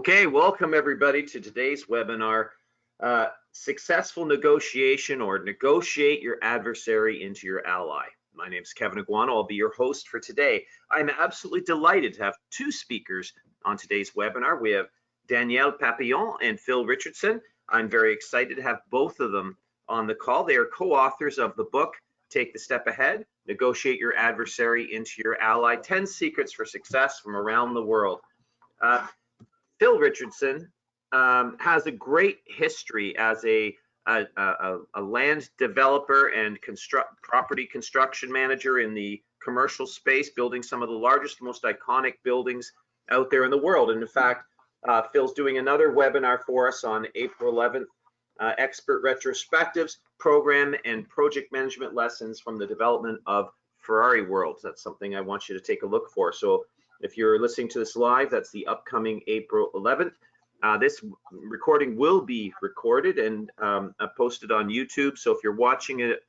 Okay, welcome everybody to today's webinar, Successful Negotiation or Negotiate Your Adversary into Your Ally. My name is Kevin Iguano. I'll be your host for today. I'm absolutely delighted to have two speakers on today's webinar. We have Danielle Papillon and Phil Richardson. I'm very excited to have both of them on the call. They are co-authors of the book, Take the Step Ahead, Negotiate Your Adversary into Your Ally, 10 Secrets for Success from Around the World. Phil Richardson has a great history as a land developer and property construction manager in the commercial space, building some of the largest, most iconic buildings out there in the world. And in fact, Phil's doing another webinar for us on April 11th, Expert Retrospectives, Program and Project Management Lessons from the Development of Ferrari Worlds. That's something I want you to take a look for. So if you're listening to this live, that's the upcoming April 11th. This recording will be recorded and posted on YouTube. So if you're watching it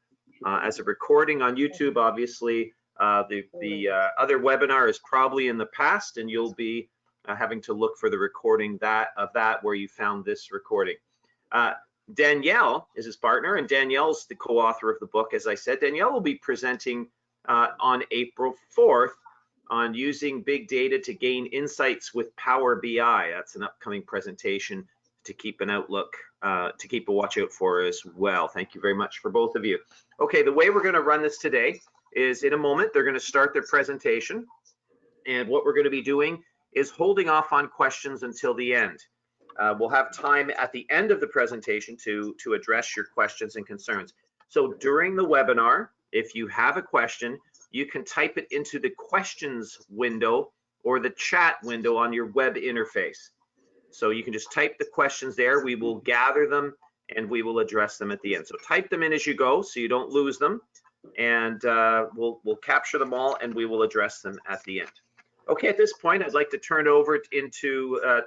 as a recording on YouTube, obviously the other webinar is probably in the past, and you'll be having to look for the recording of that where you found this recording. Danielle is his partner, and Danielle's the co-author of the book. As I said, Danielle will be presenting on April 4th on using big data to gain insights with Power BI. That's an upcoming presentation to keep an outlook, to keep a watch out for as well. Thank you very much for both of you. Okay, the way we're going to run this today is in a moment, they're going to start their presentation. And what we're going to be doing is holding off on questions until the end. We'll have time at the end of the presentation to address your questions and concerns. So during the webinar, if you have a question, you can type it into the questions window or the chat window on your web interface. So you can just type the questions there. We will gather them and we will address them at the end. So type them in as you go so you don't lose them, and we'll capture them all and we will address them at the end. Okay, at this point, I'd like to turn it over to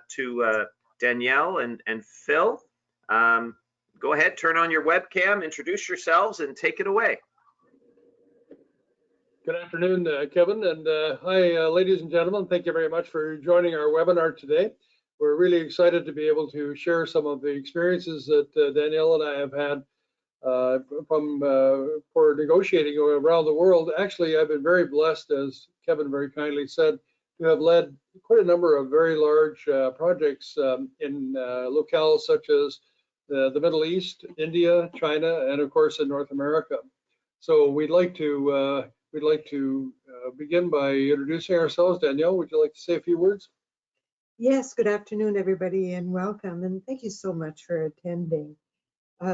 Danielle and Phil. Go ahead, turn on your webcam, introduce yourselves, and take it away. Good afternoon, Kevin, and hi, ladies and gentlemen. Thank you very much for joining our webinar today. We're really excited to be able to share some of the experiences that Danielle and I have had for negotiating around the world. Actually, I've been very blessed, as Kevin very kindly said, to have led quite a number of very large projects in locales such as the Middle East, India, China, and of course in North America. So we'd like to begin by introducing ourselves. Danielle, would you like to say a few words? Yes, good afternoon, everybody, and welcome. And thank you so much for attending.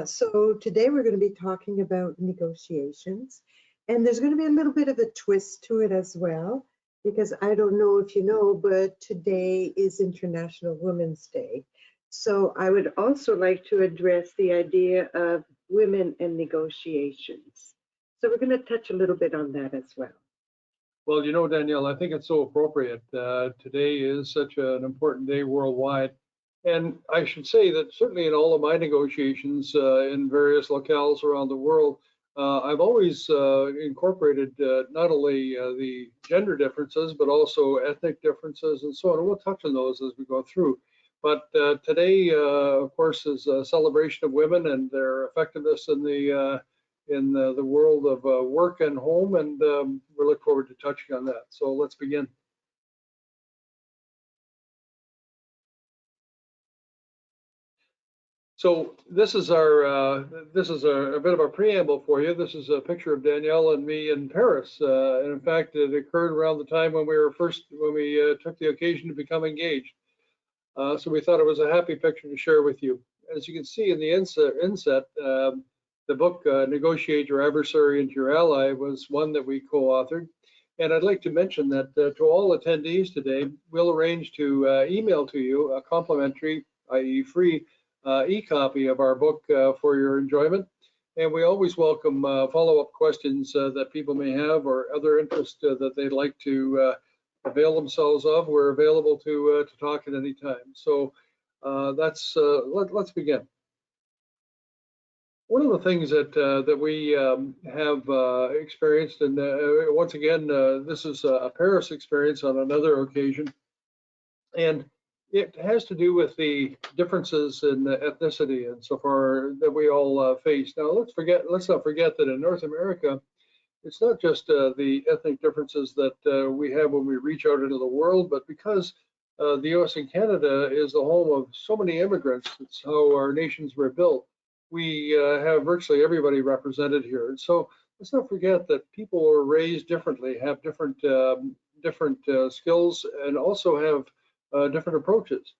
So today we're going to be talking about negotiations. And there's going to be a little bit of a twist to it as well, because I don't know if you know, but today is International Women's Day. So I would also like to address the idea of women and negotiations. So we're going to touch a little bit on that as well. Well, you know, Danielle, I think it's so appropriate. Today is such an important day worldwide. And I should say that certainly in all of my negotiations in various locales around the world, I've always incorporated not only the gender differences, but also ethnic differences and so on. And we'll touch on those as we go through. But today, of course, is a celebration of women and their effectiveness in the world of work and home, and we look forward to touching on that. So let's begin. So this is a bit of a preamble for you. This is a picture of Danielle and me in Paris, and in fact, it occurred around the time when we took the occasion to become engaged. So we thought it was a happy picture to share with you. As you can see in the inset, the book, Negotiate Your Adversary into Your Ally, was one that we co-authored. And I'd like to mention that to all attendees today, we'll arrange to email to you a complimentary, i.e. free, e-copy of our book for your enjoyment. And we always welcome follow-up questions that people may have or other interests that they'd like to avail themselves of. We're available to talk at any time. So let's begin. One of the things that we have experienced, and once again, this is a Paris experience on another occasion, and It has to do with the differences in ethnicity and so far that we all face. Now, let's not forget that in North America, it's not just the ethnic differences that we have when we reach out into the world, but because the U.S. and Canada is the home of so many immigrants, it's how our nations were built. We have virtually everybody represented here. And so let's not forget that people are raised differently, have different skills, and also have different approaches.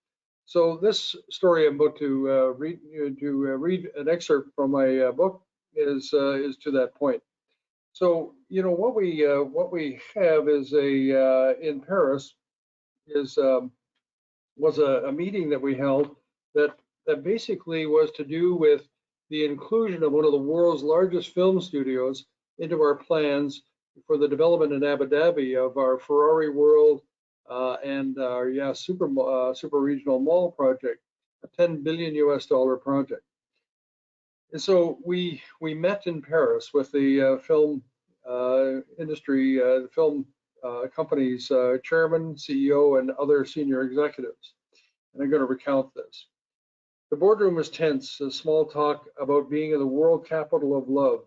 So this story I'm about to read an excerpt from my book is to that point. So what we have is in Paris is was a meeting that we held that basically was to do with the inclusion of one of the world's largest film studios into our plans for the development in Abu Dhabi of our Ferrari World and our super regional mall project, a $10 billion US project. And so we met in Paris with the film industry, the film company's chairman, CEO, and other senior executives. And I'm going to recount this. The boardroom was tense as small talk about being in the world capital of love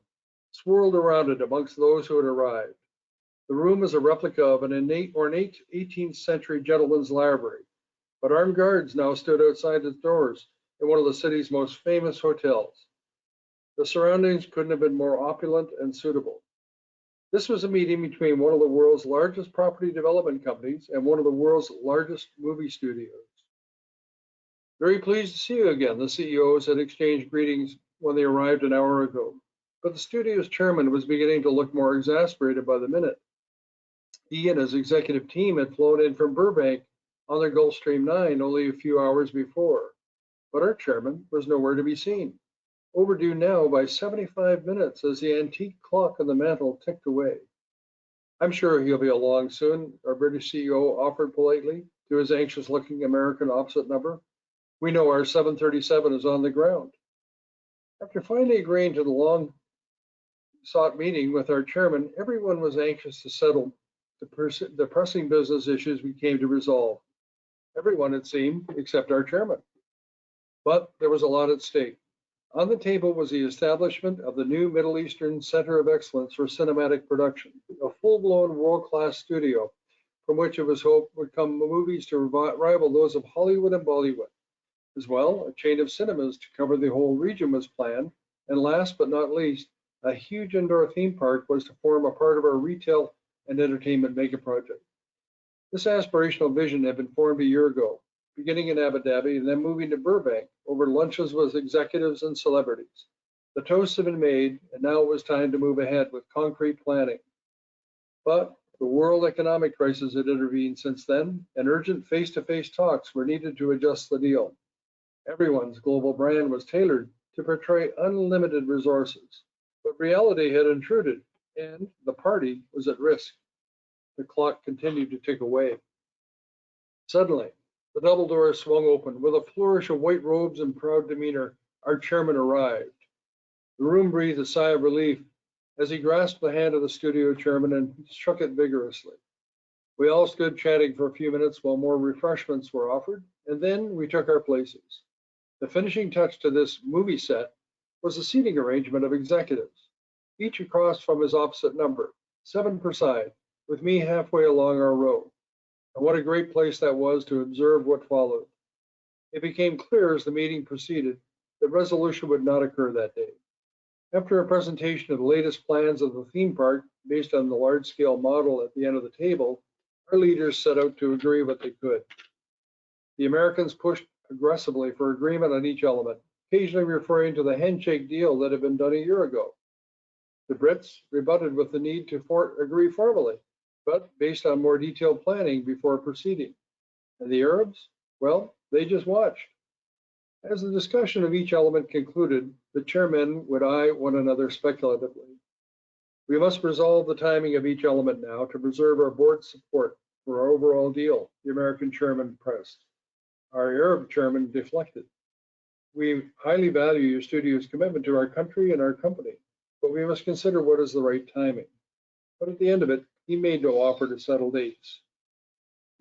swirled around it amongst those who had arrived. The room is a replica of an ornate 18th century gentleman's library, but armed guards now stood outside its doors in one of the city's most famous hotels. The surroundings couldn't have been more opulent and suitable. This was a meeting between one of the world's largest property development companies and one of the world's largest movie studios. Very pleased to see you again, the CEOs had exchanged greetings when they arrived an hour ago. But the studio's chairman was beginning to look more exasperated by the minute. He and his executive team had flown in from Burbank on their Gulfstream 9 only a few hours before. But our chairman was nowhere to be seen, overdue now by 75 minutes as the antique clock on the mantel ticked away. I'm sure he'll be along soon, our British CEO offered politely to his anxious-looking American opposite number. We know our 737 is on the ground. After finally agreeing to the long-sought meeting with our chairman, everyone was anxious to settle the pressing business issues we came to resolve. Everyone, it seemed, except our chairman. But there was a lot at stake. On the table was the establishment of the new Middle Eastern Center of Excellence for Cinematic Production, a full-blown world-class studio from which it was hoped would come movies to rival those of Hollywood and Bollywood. As well, a chain of cinemas to cover the whole region was planned, and last but not least, a huge indoor theme park was to form a part of our retail and entertainment mega project. This aspirational vision had been formed a year ago, beginning in Abu Dhabi and then moving to Burbank over lunches with executives and celebrities. The toasts had been made, and now it was time to move ahead with concrete planning. But the world economic crisis had intervened since then, and urgent face-to-face talks were needed to adjust the deal. Everyone's global brand was tailored to portray unlimited resources, but reality had intruded, and the party was at risk. The clock continued to tick away. Suddenly, the double doors swung open. With a flourish of white robes and proud demeanor, our chairman arrived. The room breathed a sigh of relief as he grasped the hand of the studio chairman and shook it vigorously. We all stood chatting for a few minutes while more refreshments were offered, and then we took our places. The finishing touch to this movie set was the seating arrangement of executives, each across from his opposite number, 7 per side, with me halfway along our row. And what a great place that was to observe what followed. It became clear as the meeting proceeded that resolution would not occur that day. After a presentation of the latest plans of the theme park based on the large-scale model at the end of the table, our leaders set out to agree what they could. The Americans pushed aggressively for agreement on each element, occasionally referring to the handshake deal that had been done a year ago. The Brits rebutted with the need to agree formally, but based on more detailed planning before proceeding. And the Arabs, well, they just watched. As the discussion of each element concluded, the chairmen would eye one another speculatively. We must resolve the timing of each element now to preserve our board's support for our overall deal, the American chairman pressed. Our Arab chairman deflected. We highly value your studio's commitment to our country and our company, but we must consider what is the right timing. But at the end of it, he made no offer to settle dates.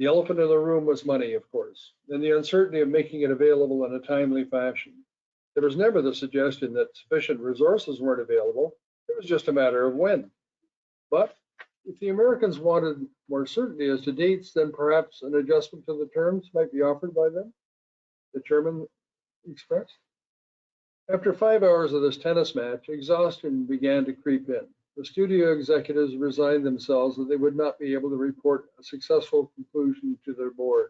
The elephant in the room was money, of course, and the uncertainty of making it available in a timely fashion. There was never the suggestion that sufficient resources weren't available. It was just a matter of when. But if the Americans wanted more certainty as to dates, then perhaps an adjustment to the terms might be offered by them, the chairman expressed. After 5 hours of this tennis match, exhaustion began to creep in. The studio executives resigned themselves that they would not be able to report a successful conclusion to their board.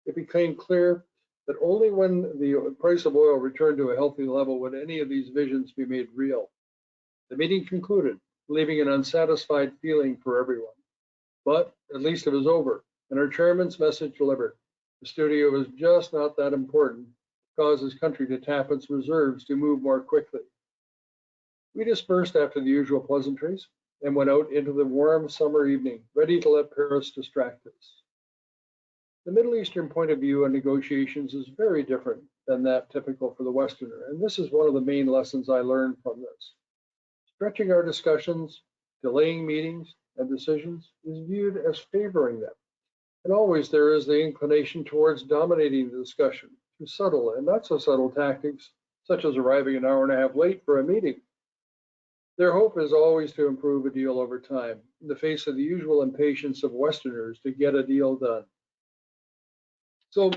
It became clear that only when the price of oil returned to a healthy level would any of these visions be made real. The meeting concluded, leaving an unsatisfied feeling for everyone. But at least it was over, and our chairman's message delivered. The studio was just not that important to cause his country to tap its reserves to move more quickly. We dispersed after the usual pleasantries and went out into the warm summer evening, ready to let Paris distract us. The Middle Eastern point of view on negotiations is very different than that typical for the Westerner, and this is one of the main lessons I learned from this. Stretching our discussions, delaying meetings and decisions is viewed as favoring them, and always there is the inclination towards dominating the discussion through subtle and not so subtle tactics, such as arriving an hour and a half late for a meeting. Their hope is always to improve a deal over time, in the face of the usual impatience of Westerners to get a deal done. So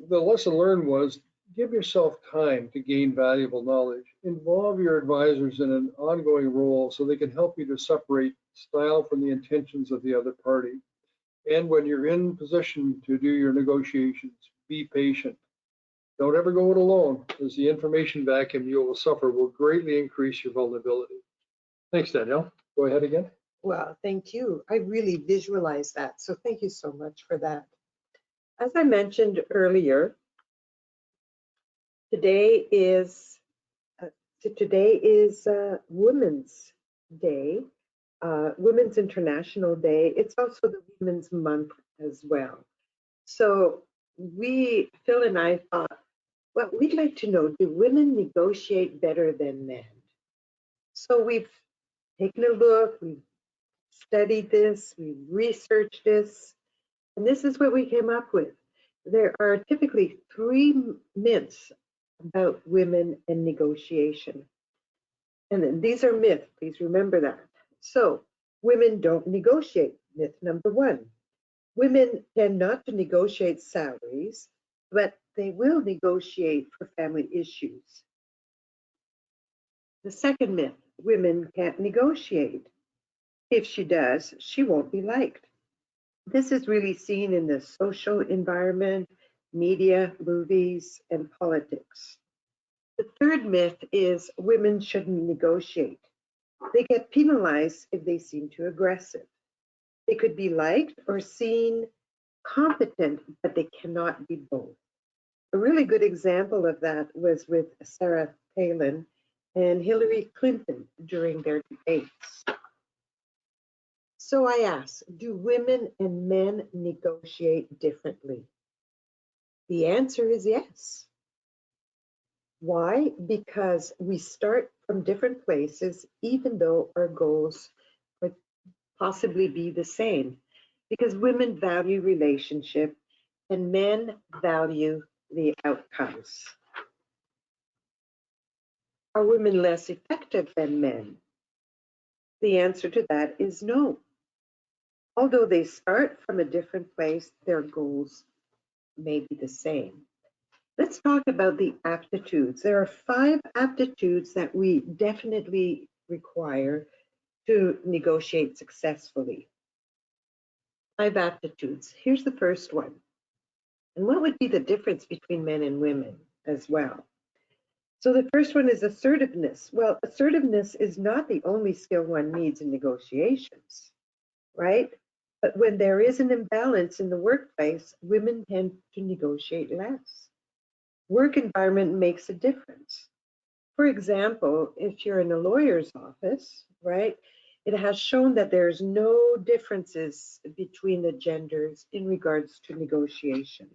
the lesson learned was give yourself time to gain valuable knowledge. Involve your advisors in an ongoing role so they can help you to separate style from the intentions of the other party. And when you're in position to do your negotiations, be patient. Don't ever go it alone, as the information vacuum you will suffer will greatly increase your vulnerability. Thanks, Danielle. Go ahead again. Well, thank you. I really visualize that. So thank you so much for that. As I mentioned earlier, today is Women's Day, Women's International Day. It's also the Women's Month as well. So Phil and I thought, well, we'd like to know, do women negotiate better than men? So we've taken a look, we've studied this, we've researched this, and this is what we came up with. There are typically 3 myths about women and negotiation. And then these are myths, please remember that. So, women don't negotiate, myth number 1. Women tend not to negotiate salaries, but they will negotiate for family issues. The second myth, women can't negotiate. If she does, she won't be liked. This is really seen in the social environment, media, movies, and politics. The third myth is women shouldn't negotiate. They get penalized if they seem too aggressive. They could be liked or seen competent, but they cannot be both. A really good example of that was with Sarah Palin and Hillary Clinton during their debates. So I ask, do women and men negotiate differently? The answer is yes. Why? Because we start from different places, even though our goals could possibly be the same. Because women value relationship and men value the outcomes. Are women less effective than men? The answer to that is no. Although they start from a different place, their goals may be the same. Let's talk about the aptitudes. There are 5 aptitudes that we definitely require to negotiate successfully. 5 aptitudes. Here's the first one. And what would be the difference between men and women as well? So the first one is assertiveness. Well, assertiveness is not the only skill one needs in negotiations, right? But when there is an imbalance in the workplace, women tend to negotiate less. Work environment makes a difference. For example, if you're in a lawyer's office, right, it has shown that there's no differences between the genders in regards to negotiation.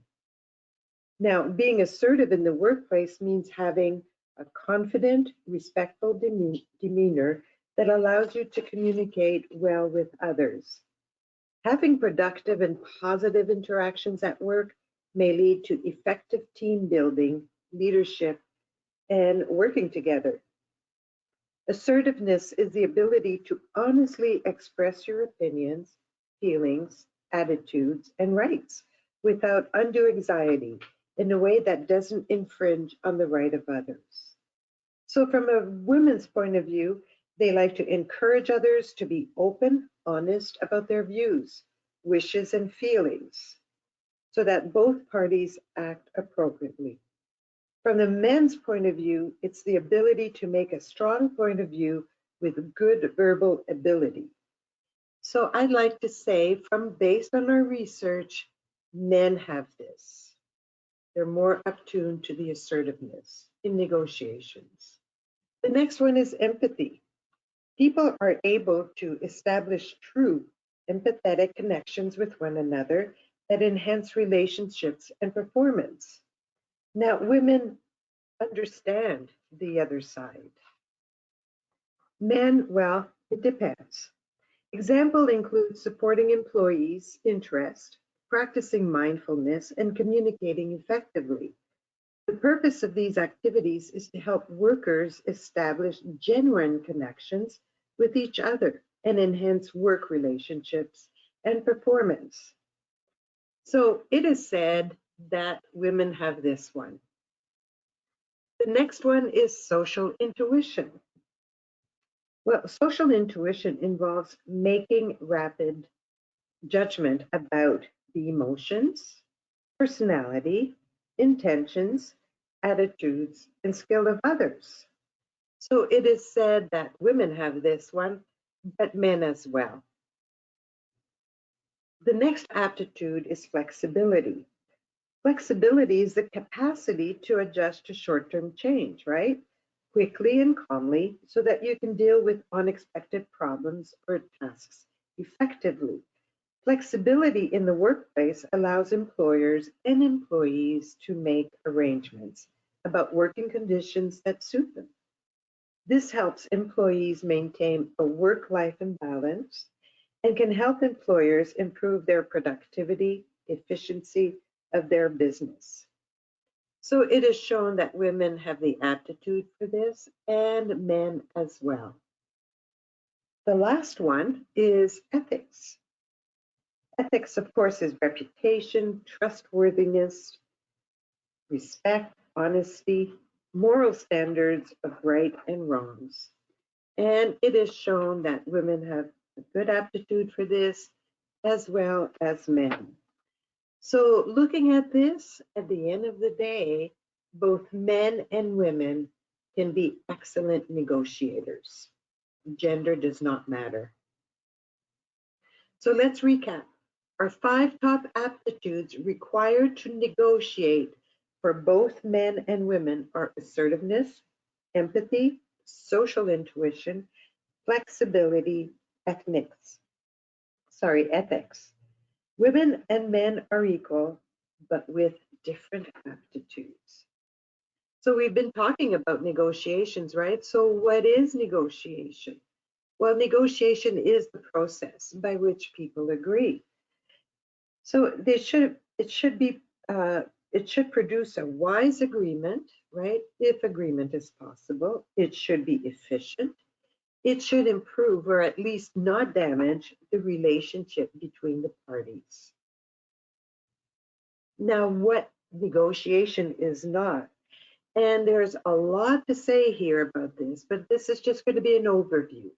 Now, being assertive in the workplace means having a confident, respectful demeanor that allows you to communicate well with others. Having productive and positive interactions at work may lead to effective team building, leadership, and working together. Assertiveness is the ability to honestly express your opinions, feelings, attitudes, and rights without undue anxiety in a way that doesn't infringe on the right of others. So, from a women's point of view, they like to encourage others to be open, honest about their views, wishes, and feelings so that both parties act appropriately. From the men's point of view, it's the ability to make a strong point of view with good verbal ability. So I'd like to say, based on our research, men have this. They're more attuned to the assertiveness in negotiations. The next one is empathy. People are able to establish true empathetic connections with one another that enhance relationships and performance. Now, women understand the other side. Men, well, it depends. Example includes supporting employees' interest, practicing mindfulness, and communicating effectively. The purpose of these activities is to help workers establish genuine connections with each other and enhance work relationships and performance. So it is said that women have this one. The next one is social intuition. Well, social intuition involves making rapid judgment about the emotions, personality, intentions, attitudes, and skill of others. So it is said that women have this one, but men as well. The next aptitude is flexibility. Flexibility is the capacity to adjust to short-term change, right? Quickly and calmly so that you can deal with unexpected problems or tasks effectively. Flexibility in the workplace allows employers and employees to make arrangements about working conditions that suit them. This helps employees maintain a work-life balance and can help employers improve their productivity, efficiency of their business. So it is shown that women have the aptitude for this and men as well. The last one is ethics. Ethics, of course, is reputation, trustworthiness, respect, honesty, moral standards of right and wrongs. And it is shown that women have a good aptitude for this as well as men. So looking at this, at the end of the day, both men and women can be excellent negotiators. Gender does not matter. So let's recap. Our 5 top aptitudes required to negotiate for both men and women are assertiveness, empathy, social intuition, flexibility, ethics. Women and men are equal, but with different aptitudes. So we've been talking about negotiations, right? So what is negotiation? Well, negotiation is the process by which people agree. So it should produce a wise agreement, right? If agreement is possible, it should be efficient. It should improve or at least not damage the relationship between the parties. Now, what negotiation is not? And there's a lot to say here about this, but this is just going to be an overview.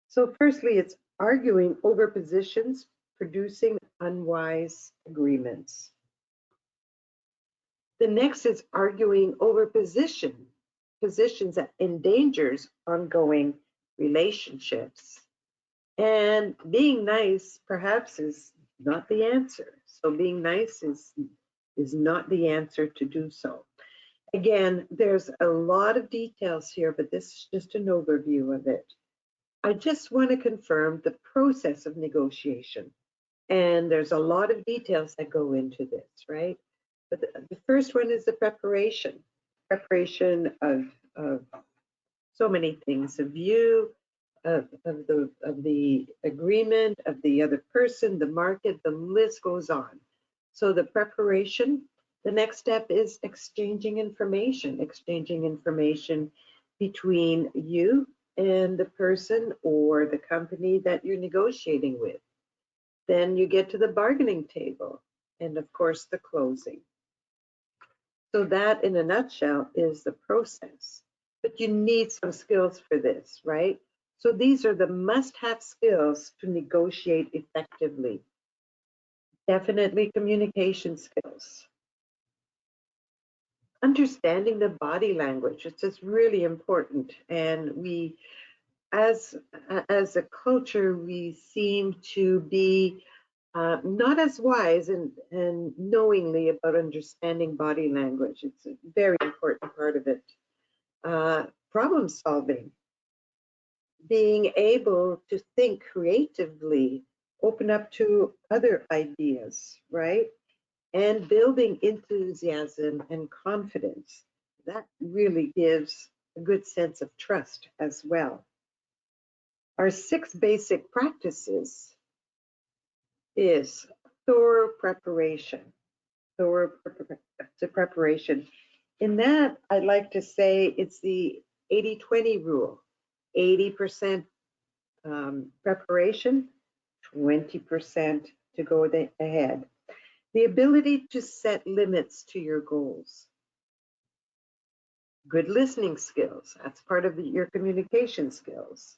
So firstly, it's arguing over positions, producing unwise agreements. The next is arguing over positions that endangers ongoing relationships. And being nice perhaps is not the answer. So being nice is not the answer to do so. Again, there's a lot of details here, but this is just an overview of it. I just want to confirm the process of negotiation. And there's a lot of details that go into this, right? But the first one is the preparation of so many things, a view, the agreement, of the other person, the market, the list goes on. So the preparation, the next step is exchanging information between you and the person or the company that you're negotiating with. Then you get to the bargaining table and of course the closing. So that in a nutshell is the process. But you need some skills for this, right? So these are the must-have skills to negotiate effectively. Definitely communication skills. Understanding the body language, it's just really important. And we, as a culture, we seem to be not as wise and knowingly about understanding body language. It's a very important part of it. Problem solving, being able to think creatively, open up to other ideas, right? And building enthusiasm and confidence. That really gives a good sense of trust as well. Our 6 basic practices is thorough preparation. Thorough preparation. In that, I'd like to say it's the 80-20 rule. 80% preparation, 20% to go ahead. The ability to set limits to your goals. Good listening skills, that's part of your communication skills.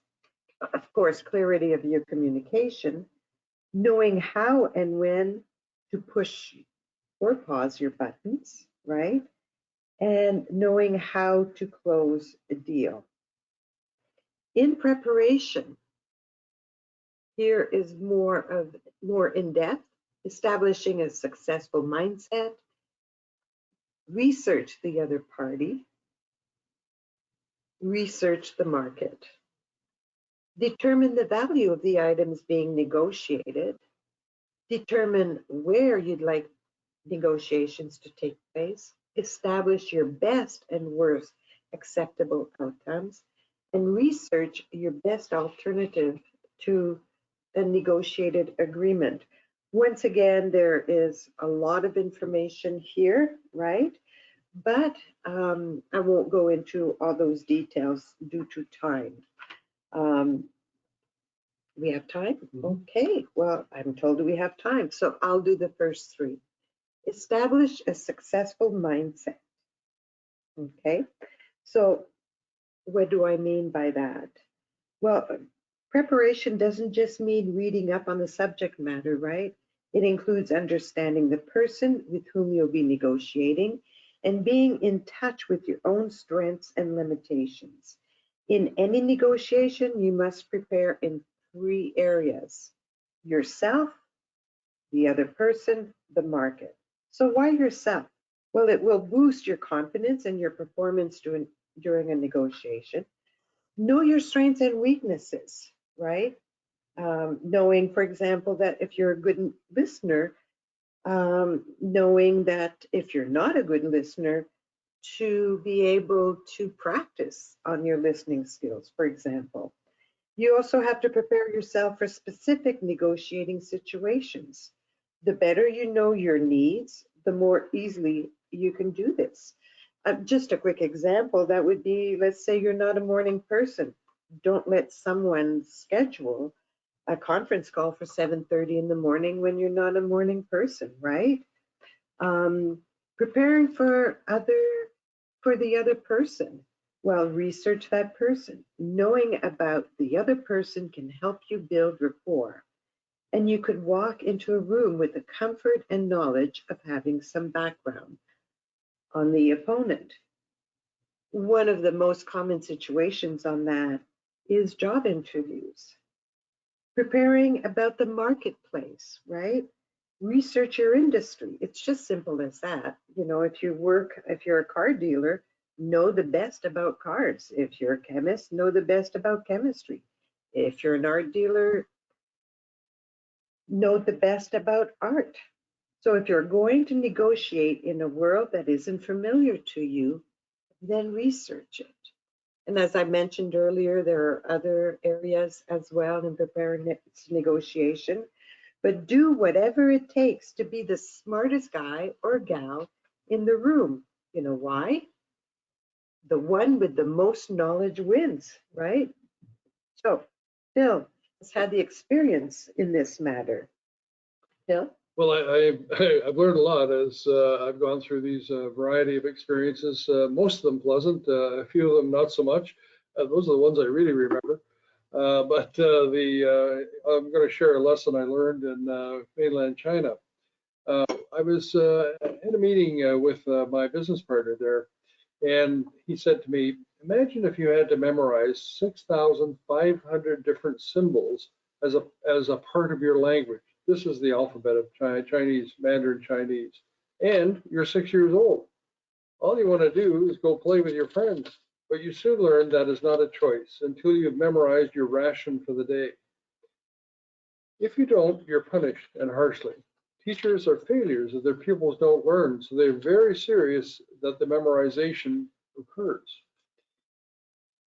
Of course, clarity of your communication, knowing how and when to push or pause your buttons, right? And knowing how to close a deal. In preparation, here is more in-depth, establishing a successful mindset, research the other party, research the market, determine the value of the items being negotiated, determine where you'd like negotiations to take place, establish your best and worst acceptable outcomes, and research your best alternative to a negotiated agreement. Once again, there is a lot of information here, right? But I won't go into all those details due to time. We have time? Okay, well, I'm told we have time, so I'll do the first 3. Establish a successful mindset. Okay, so what do I mean by that? Well, preparation doesn't just mean reading up on the subject matter, right? It includes understanding the person with whom you'll be negotiating and being in touch with your own strengths and limitations. In any negotiation, you must prepare in 3 areas: yourself, the other person, the market. So why yourself? Well, it will boost your confidence and your performance during a negotiation. Know your strengths and weaknesses, right? Knowing, for example, that if you're a good listener, knowing that if you're not a good listener, to be able to practice on your listening skills, for example. You also have to prepare yourself for specific negotiating situations. The better you know your needs, the more easily you can do this. Just a quick example, that would be, let's say you're not a morning person. Don't let someone schedule a conference call for 7:30 in the morning when you're not a morning person, right? Preparing for the other person. Well, research that person. Knowing about the other person can help you build rapport. And you could walk into a room with the comfort and knowledge of having some background on the opponent. One of the most common situations on that is job interviews. Preparing about the marketplace, right? Research your industry. It's just simple as that. You know, if you're a car dealer, know the best about cars. If you're a chemist, know the best about chemistry. If you're an art dealer, know the best about art. So if you're going to negotiate in a world that isn't familiar to you, then research it. And as I mentioned earlier, there are other areas as well in preparing negotiation. But do whatever it takes to be the smartest guy or gal in the room. You know why? The one with the most knowledge wins, right? So, Phil has had the experience in this matter. Phil? Well, I've learned a lot as I've gone through these variety of experiences, most of them pleasant, a few of them not so much. Those are the ones I really remember. I'm going to share a lesson I learned in mainland China. I was in a meeting with my business partner there, and he said to me, imagine if you had to memorize 6,500 different symbols as a part of your language. This is the alphabet of Chinese, Mandarin Chinese, and you're 6 years old. All you want to do is go play with your friends, but you soon learn that is not a choice until you've memorized your ration for the day. If you don't, you're punished, and harshly. Teachers are failures if their pupils don't learn, so they're very serious that the memorization occurs.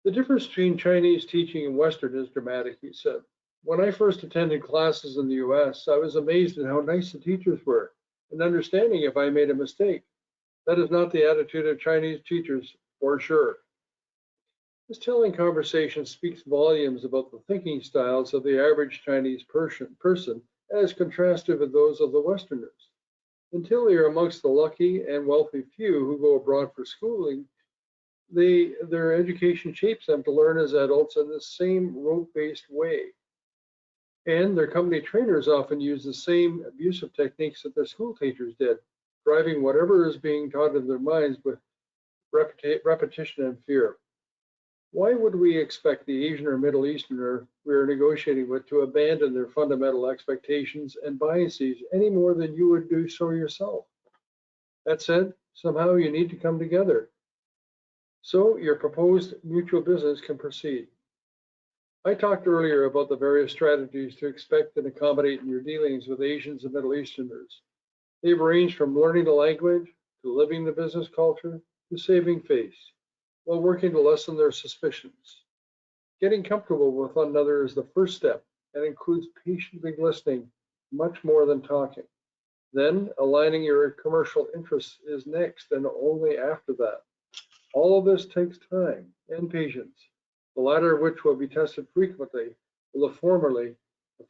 The difference between Chinese teaching and Western is dramatic, he said. When I first attended classes in the US, I was amazed at how nice the teachers were and understanding if I made a mistake. That is not the attitude of Chinese teachers, for sure. This telling conversation speaks volumes about the thinking styles of the average Chinese person as contrasted with those of the Westerners. Until they are amongst the lucky and wealthy few who go abroad for schooling, their education shapes them to learn as adults in the same rote-based way. And their company trainers often use the same abusive techniques that their school teachers did, driving whatever is being taught in their minds with repetition and fear. Why would we expect the Asian or Middle Easterner we are negotiating with to abandon their fundamental expectations and biases any more than you would do so yourself? That said, somehow you need to come together so your proposed mutual business can proceed. I talked earlier about the various strategies to expect and accommodate in your dealings with Asians and Middle Easterners. They've ranged from learning the language, to living the business culture, to saving face, while working to lessen their suspicions. Getting comfortable with one another is the first step and includes patiently listening much more than talking. Then aligning your commercial interests is next and only after that. All of this takes time and patience, the latter of which will be tested frequently, while the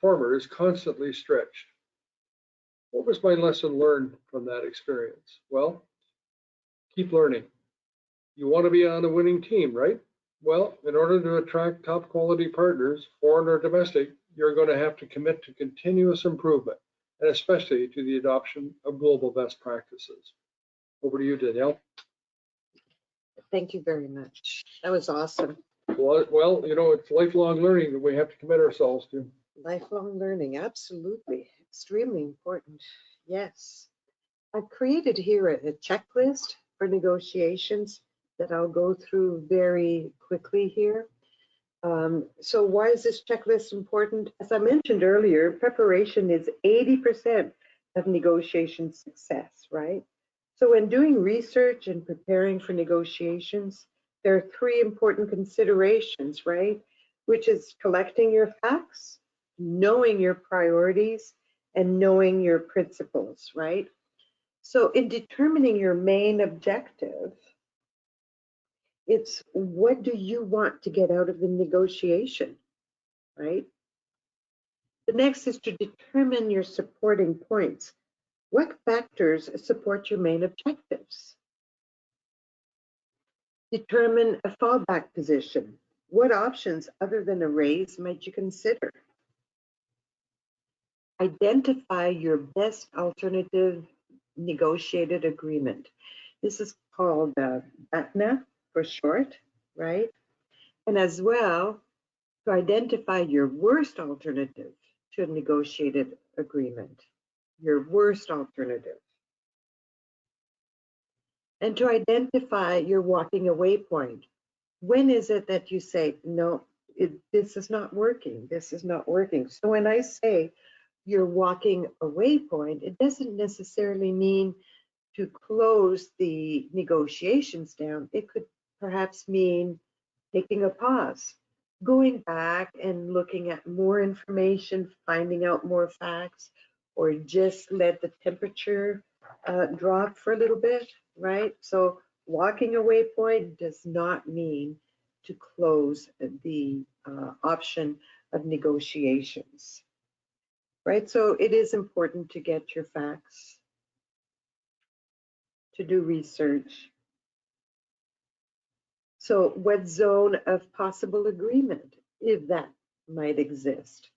former is constantly stretched. What was my lesson learned from that experience? Well, keep learning. You want to be on a winning team, right? Well, in order to attract top quality partners, foreign or domestic, you're going to have to commit to continuous improvement, and especially to the adoption of global best practices. Over to you, Danielle. Thank you very much. That was awesome. Well, it's lifelong learning that we have to commit ourselves to. Lifelong learning, absolutely. Extremely important. Yes. I've created here a checklist for negotiations that I'll go through very quickly here. So why is this checklist important? As I mentioned earlier, preparation is 80% of negotiation success, right? So when doing research and preparing for negotiations, there are three important considerations, right? Which is collecting your facts, knowing your priorities, and knowing your principles, right? So in determining your main objective, it's what do you want to get out of the negotiation, right? The next is to determine your supporting points. What factors support your main objectives? Determine a fallback position. What options other than a raise might you consider? Identify your best alternative negotiated agreement. This is called BATNA for short, right? And as well, to identify your worst alternative to a negotiated agreement, your worst alternative. And to identify your walking away point. When is it that you say, no, this is not working, this is not working? So when I say your walking away point, it doesn't necessarily mean to close the negotiations down. It could perhaps mean taking a pause, going back and looking at more information, finding out more facts, or just let the temperature drop for a little bit, right? So walking away point does not mean to close the option of negotiations, right? So it is important to get your facts, to do research. So what zone of possible agreement, if that might exist?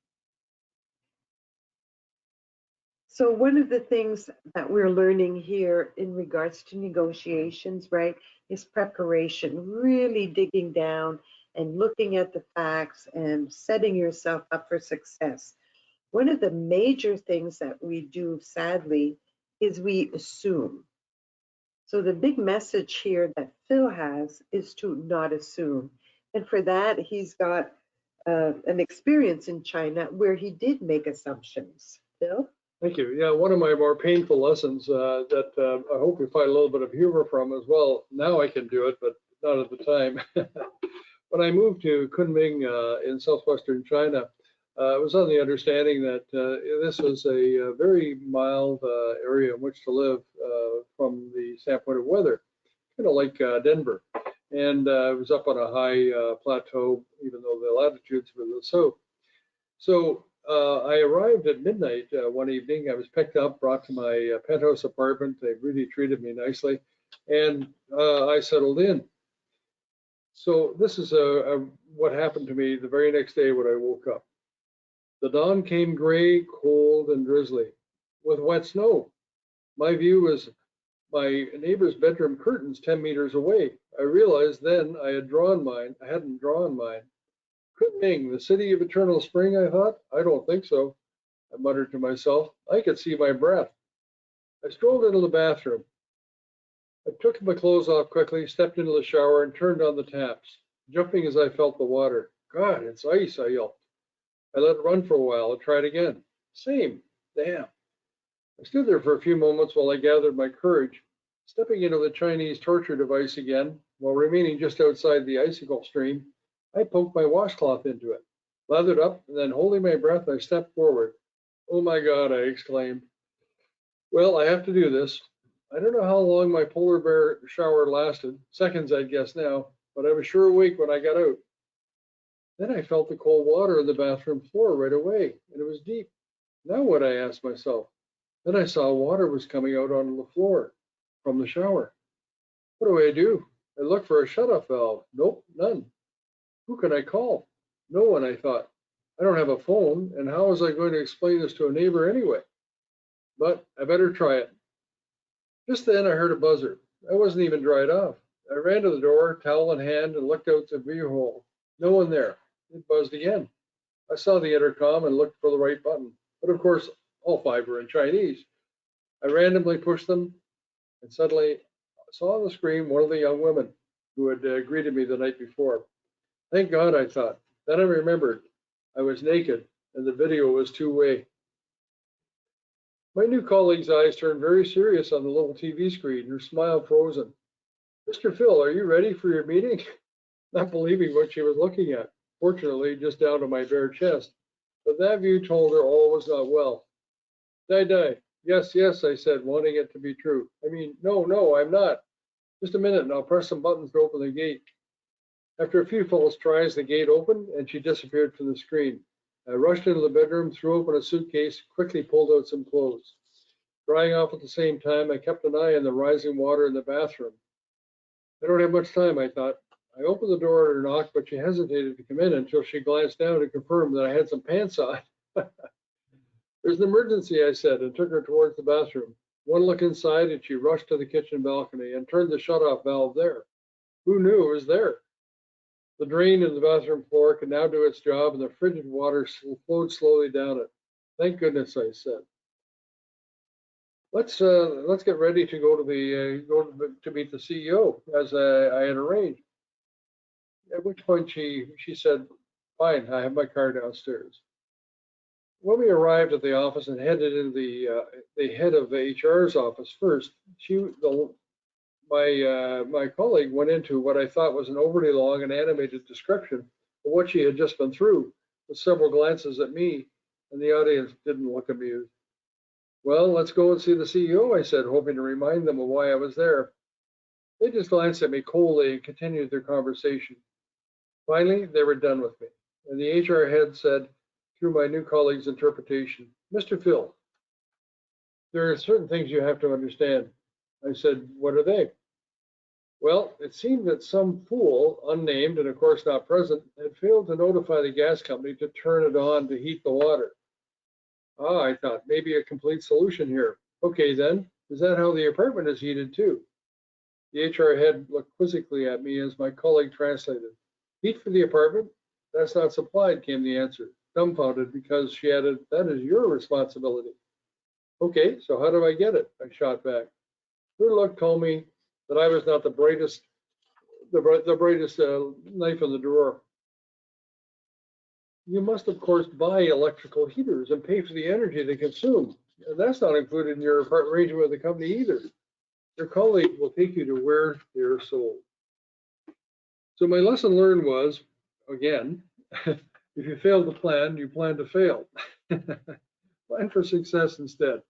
So one of the things that we're learning here in regards to negotiations, right, is preparation, really digging down and looking at the facts and setting yourself up for success. One of the major things that we do, sadly, is we assume. So the big message here that Phil has is to not assume. And for that, he's got an experience in China where he did make assumptions. Phil? Thank you. Yeah, one of my more painful lessons that I hope you find a little bit of humor from as well. Now I can do it, but not at the time. When I moved to Kunming in southwestern China, I was on the understanding that this was a very mild area in which to live from the standpoint of weather, kind of like Denver. And it was up on a high plateau, even though the latitudes were the south. So I arrived at midnight one evening. I was picked up, brought to my penthouse apartment. They really treated me nicely, and I settled in. So this is what happened to me the very next day when I woke up. The dawn came gray, cold, and drizzly, with wet snow. My view was my neighbor's bedroom curtains 10 meters away. I realized then I hadn't drawn mine. Kunming, the city of eternal spring, I thought. I don't think so, I muttered to myself. I could see my breath. I strolled into the bathroom. I took my clothes off quickly, stepped into the shower, and turned on the taps, jumping as I felt the water. God, it's ice, I yelped. I let it run for a while and tried again. Same. Damn. I stood there for a few moments while I gathered my courage, stepping into the Chinese torture device again, while remaining just outside the icicle stream. I poked my washcloth into it, lathered up, and then holding my breath, I stepped forward. Oh my God, I exclaimed. Well, I have to do this. I don't know how long my polar bear shower lasted, seconds I'd guess now, but I was sure awake when I got out. Then I felt the cold water on the bathroom floor right away, and it was deep. Now what, I asked myself. Then I saw water was coming out on the floor from the shower. What do? I looked for a shut-off valve. Nope, none. Who can I call? No one, I thought. I don't have a phone, and how was I going to explain this to a neighbor anyway? But I better try it. Just then I heard a buzzer. I wasn't even dried off. I ran to the door, towel in hand, and looked out the view hole. No one there. It buzzed again. I saw the intercom and looked for the right button. But of course, all 5 were in Chinese. I randomly pushed them, and suddenly saw on the screen one of the young women who had greeted me the night before. Thank God, I thought. Then I remembered I was naked, and the video was two-way. My new colleague's eyes turned very serious on the little TV screen, her smile frozen. Mr. Phil, are you ready for your meeting? Not believing what she was looking at, fortunately just down to my bare chest. But that view told her all was not well. Die. Yes, I said, wanting it to be true. I mean, no, I'm not. Just a minute and I'll press some buttons to open the gate. After a few false tries, the gate opened and she disappeared from the screen. I rushed into the bedroom, threw open a suitcase, quickly pulled out some clothes. Drying off at the same time, I kept an eye on the rising water in the bathroom. I don't have much time, I thought. I opened the door at her knock, but she hesitated to come in until she glanced down to confirm that I had some pants on. There's an emergency, I said, and took her towards the bathroom. One look inside, and she rushed to the kitchen balcony and turned the shut-off valve there. Who knew it was there? The drain in the bathroom floor could now do its job, and the frigid water flowed slowly down it. Thank goodness, I said. Let's get ready to go to meet the CEO, as I had arranged. At which point she said, "Fine, I have my car downstairs." When we arrived at the office and headed into the head of HR's office first, the my colleague went into what I thought was an overly long and animated description of what she had just been through, with several glances at me, and the audience didn't look amused. Well, let's go and see the CEO, I said, hoping to remind them of why I was there. They just glanced at me coldly and continued their conversation. Finally, they were done with me, and the HR head said, through my new colleague's interpretation, "Mr. Phil, there are certain things you have to understand." I said, "What are they?" Well, it seemed that some fool, unnamed and of course not present, had failed to notify the gas company to turn it on to heat the water. Ah, I thought, maybe a complete solution here. Okay then, is that how the apartment is heated too? The HR head looked quizzically at me as my colleague translated. Heat for the apartment? That's not supplied, came the answer, dumbfounded because she added, that is your responsibility. Okay, so how do I get it? I shot back. Her look told me that I was not the brightest knife in the drawer. You must, of course, buy electrical heaters and pay for the energy they consume. And that's not included in your arrangement with the company either. Your colleague will take you to where they're sold. So my lesson learned was, again, if you fail to plan, you plan to fail. Plan for success instead.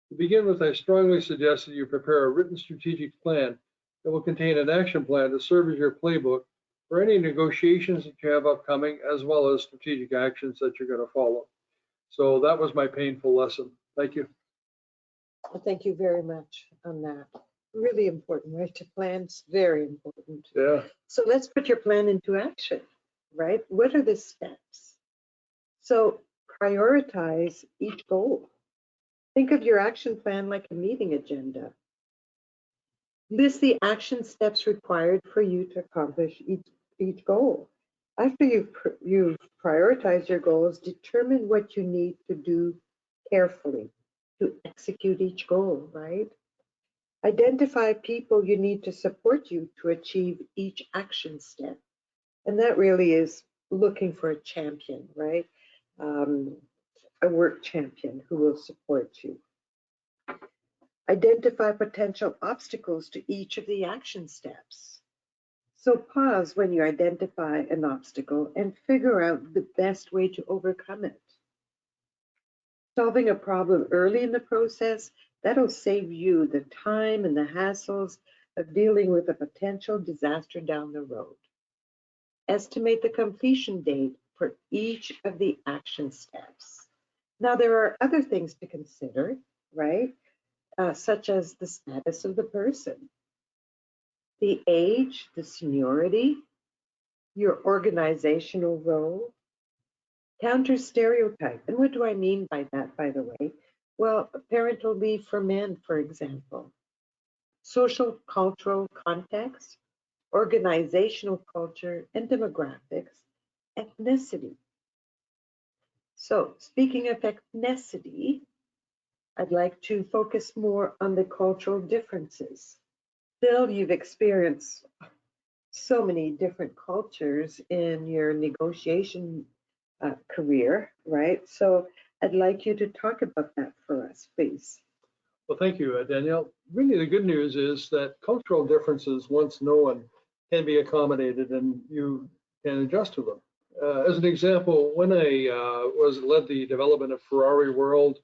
To begin with, I strongly suggest that you prepare a written strategic plan that will contain an action plan to serve as your playbook for any negotiations that you have upcoming, as well as strategic actions that you're going to follow. So that was my painful lesson. Thank you. Well, thank you very much on that. Really important, right? To plan's very important. Yeah. So let's put your plan into action, right? What are the steps? So prioritize each goal. Think of your action plan like a meeting agenda. List the action steps required for you to accomplish each goal. After you've prioritized your goals, determine what you need to do carefully to execute each goal, right? Identify people you need to support you to achieve each action step. And that really is looking for a champion, right? A work champion who will support you. Identify potential obstacles to each of the action steps. So pause when you identify an obstacle and figure out the best way to overcome it. Solving a problem early in the process, that'll save you the time and the hassles of dealing with a potential disaster down the road. Estimate the completion date for each of the action steps. Now, there are other things to consider, right? Such as the status of the person, the age, the seniority, your organizational role, counter stereotype. And what do I mean by that, by the way? Well, parental leave for men, for example, social cultural context, organizational culture, and demographics, ethnicity. So speaking of ethnicity, I'd like to focus more on the cultural differences. Phil, you've experienced so many different cultures in your negotiation career, right? So I'd like you to talk about that for us, please. Well, thank you, Danielle. Really, the good news is that cultural differences, once known, can be accommodated and you can adjust to them. As an example, when I led the development of Ferrari World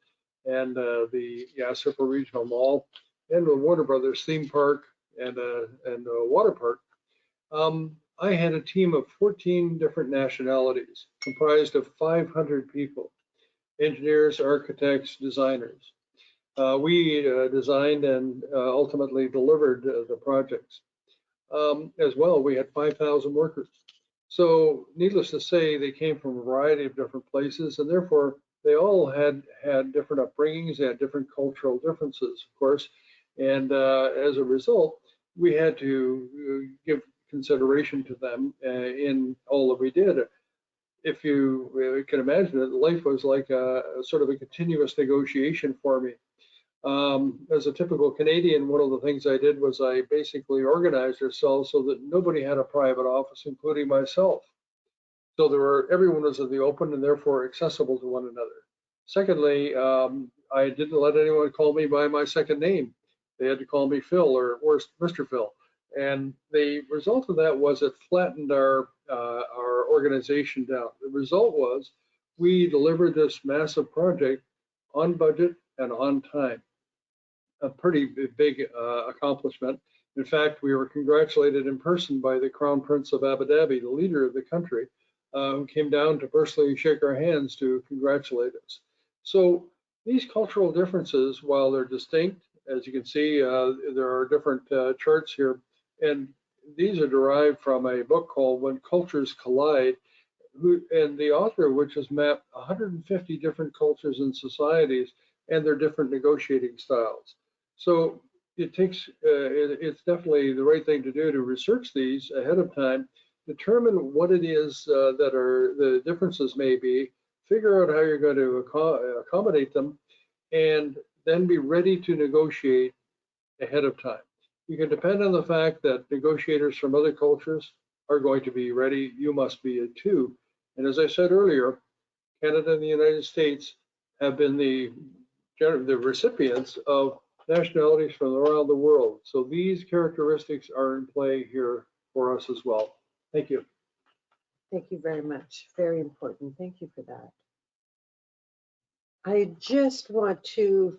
and the Super Regional Mall and the Warner Brothers theme park and water park, I had a team of 14 different nationalities comprised of 500 people, engineers, architects, designers. We designed and ultimately delivered the projects. As well, we had 5,000 workers. So needless to say, they came from a variety of different places, and therefore they all had different upbringings, they had different cultural differences, of course. And as a result, we had to give consideration to them in all that we did. If you can imagine it, life was like a sort of a continuous negotiation for me. As a typical Canadian, one of the things I did was I basically organized ourselves so that nobody had a private office, including myself. So everyone was in the open and therefore accessible to one another. Secondly, I didn't let anyone call me by my second name. They had to call me Phil or worse, Mr. Phil. And the result of that was it flattened our organization down. The result was we delivered this massive project on budget and on time. A pretty big accomplishment. In fact, we were congratulated in person by the Crown Prince of Abu Dhabi, the leader of the country, who came down to personally shake our hands to congratulate us. So these cultural differences, while they're distinct, as you can see, there are different charts here, and these are derived from a book called When Cultures Collide, and the author of which has mapped 150 different cultures and societies and their different negotiating styles. So it takes, it's definitely the right thing to do to research these ahead of time, determine what it is that are the differences may be, figure out how you're going to accommodate them, and then be ready to negotiate ahead of time. You can depend on the fact that negotiators from other cultures are going to be ready. You must be it too. And as I said earlier, Canada and the United States have been the recipients of nationalities from around the world. So these characteristics are in play here for us as well. Thank you. Thank you very much. Very important. Thank you for that. I just want to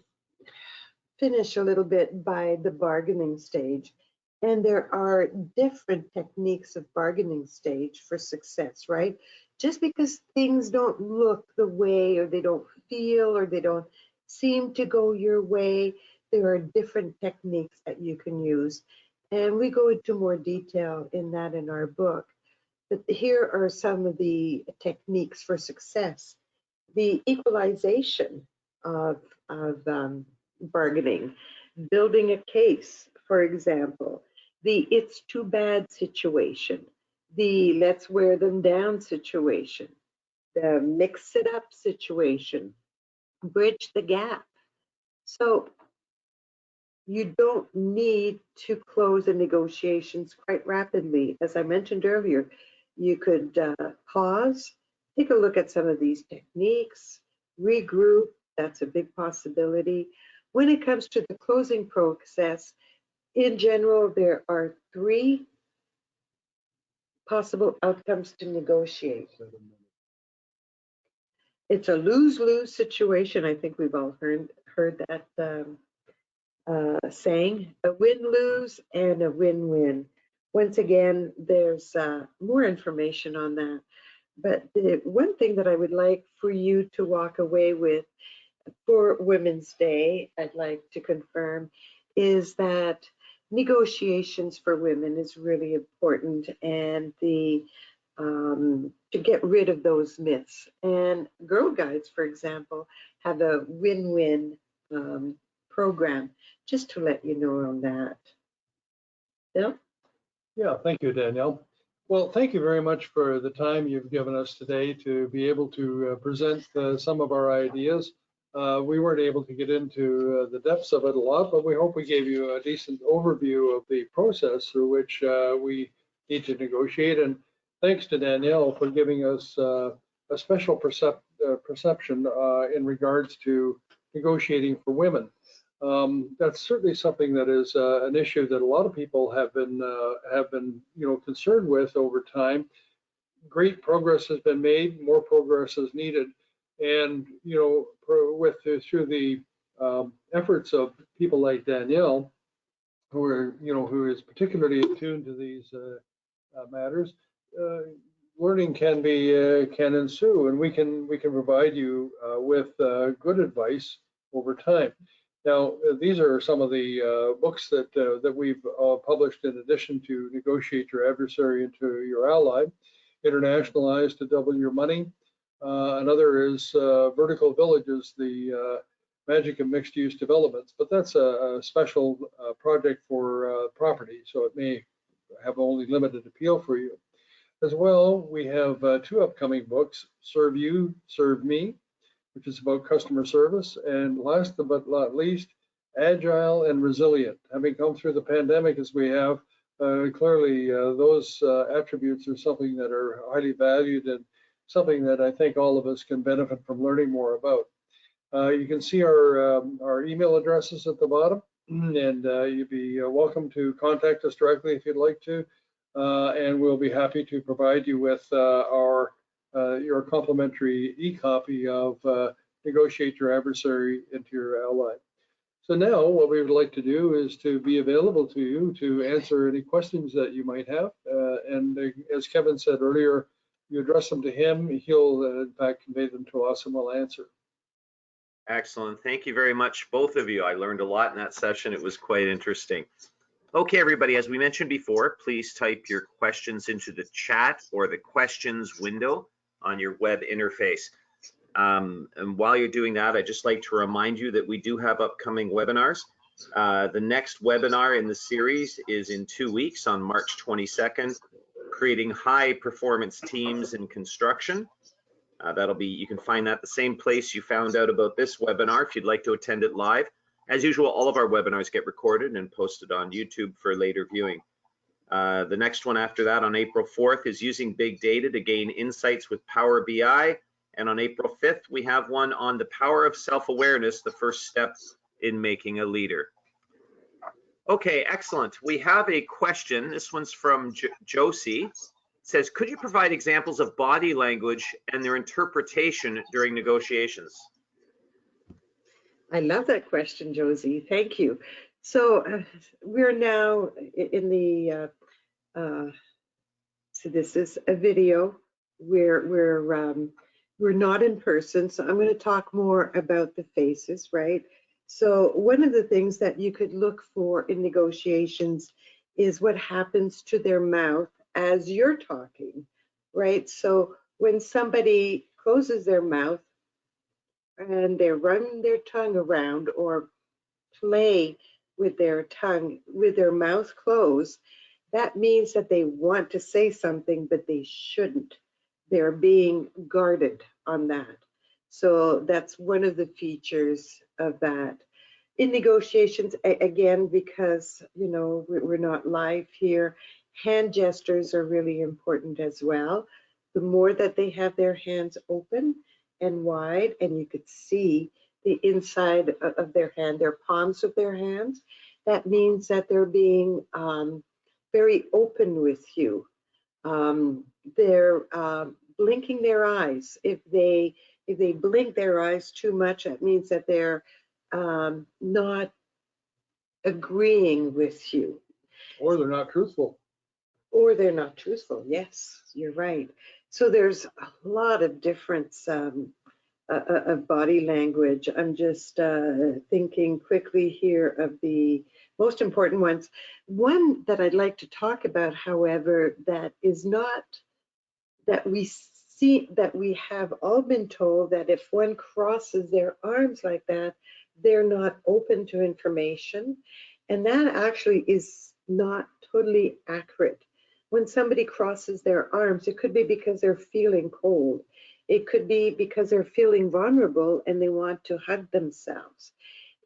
finish a little bit by the bargaining stage. And there are different techniques of bargaining stage for success, right? Just because things don't look the way, or they don't feel, or they don't seem to go your way, there are different techniques that you can use. And we go into more detail in that in our book. But here are some of the techniques for success. The equalization of bargaining, building a case, for example, the it's too bad situation, the let's wear them down situation, the mix it up situation, bridge the gap. So you don't need to close the negotiations quite rapidly. As I mentioned earlier, you could pause, take a look at some of these techniques, regroup. That's a big possibility. When it comes to the closing process, in general, there are 3 possible outcomes to negotiate. It's a lose-lose situation. I think we've all heard that saying, a win-lose and a win-win. Once again, there's more information on that. But the one thing that I would like for you to walk away with for Women's Day, I'd like to confirm, is that negotiations for women is really important, and to get rid of those myths. And Girl Guides, for example, have a win-win program, just to let you know on that. Bill? Yeah, thank you, Danielle. Well, thank you very much for the time you've given us today to be able to present some of our ideas. We weren't able to get into the depths of it a lot, but we hope we gave you a decent overview of the process through which we need to negotiate. And thanks to Danielle for giving us a special perception in regards to negotiating for women. That's certainly something that is an issue that a lot of people have been concerned with over time. Great progress has been made, more progress is needed. And through the efforts of people like Danielle, who is particularly attuned to these matters, learning can ensue, and we can provide you with good advice over time. Now, these are some of the books that we've published in addition to Negotiate Your Adversary into Your Ally, Internationalize to Double Your Money. Another is Vertical Villages, the Magic of Mixed Use Developments, but that's a special project for property, so it may have only limited appeal for you. As well, we have 2 upcoming books, Serve You, Serve Me, which is about customer service, and last but not least, Agile and Resilient. Having come through the pandemic as we have, clearly those attributes are something that are highly valued and something that I think all of us can benefit from learning more about. You can see our email addresses at the bottom. And you'd be welcome to contact us directly if you'd like to, and we'll be happy to provide you with your complimentary e-copy of Negotiate Your Adversary into Your Ally. So now what we would like to do is to be available to you to answer any questions that you might have. And as Kevin said earlier, you address them to him, he'll in fact convey them to us and we'll answer. Excellent. Thank you very much, both of you. I learned a lot in that session. It was quite interesting. Okay, everybody, as we mentioned before, please type your questions into the chat or the questions window on your web interface. And while you're doing that, I'd just like to remind you that we do have upcoming webinars. The next webinar in the series is in 2 weeks on March 22nd, creating high performance teams in construction. That'll be, you can find that the same place you found out about this webinar if you'd like to attend it live. As usual, all of our webinars get recorded and posted on YouTube for later viewing. The next one after that on April 4th is using big data to gain insights with Power BI. And on April 5th, we have one on the power of self-awareness, the first step in making a leader. Okay, excellent. We have a question. This one's from Josie. It says, could you provide examples of body language and their interpretation during negotiations? I love that question, Josie. Thank you. So we're now in the, so this is a video where we're not in person. So I'm going to talk more about the faces, right? So one of the things that you could look for in negotiations is what happens to their mouth as you're talking, right? So when somebody closes their mouth, and they run their tongue around or play with their tongue, with their mouth closed, that means that they want to say something, but they shouldn't. They're being guarded on that. So that's one of the features of that. In negotiations, again, because, you know, we're not live here, hand gestures are really important as well. The more that they have their hands open and wide, and you could see the inside of their hand, their palms of their hands, that means that they're being very open with you. They're blinking their eyes. If they blink their eyes too much, that means that they're not agreeing with you. Or they're not truthful. Or they're not truthful. Yes, you're right. So there's a lot of difference of body language. I'm just thinking quickly here of the most important ones. One that I'd like to talk about, however, that is not, that we see, that we have all been told that if one crosses their arms like that, they're not open to information. And that actually is not totally accurate. When somebody crosses their arms, it could be because they're feeling cold. It could be because they're feeling vulnerable and they want to hug themselves.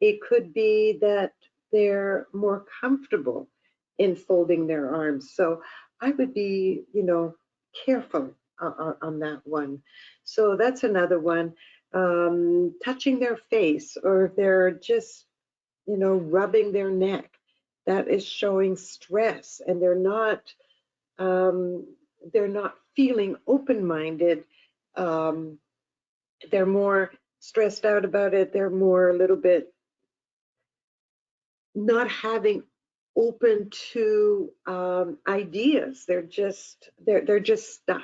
It could be that they're more comfortable in folding their arms. So I would be, you know, careful on that one. So that's another one. Touching their face, or if they're just, you know, rubbing their neck, that is showing stress, and they're not feeling open-minded. They're more stressed out about it. They're more a little bit not having open to ideas. They're just stuck.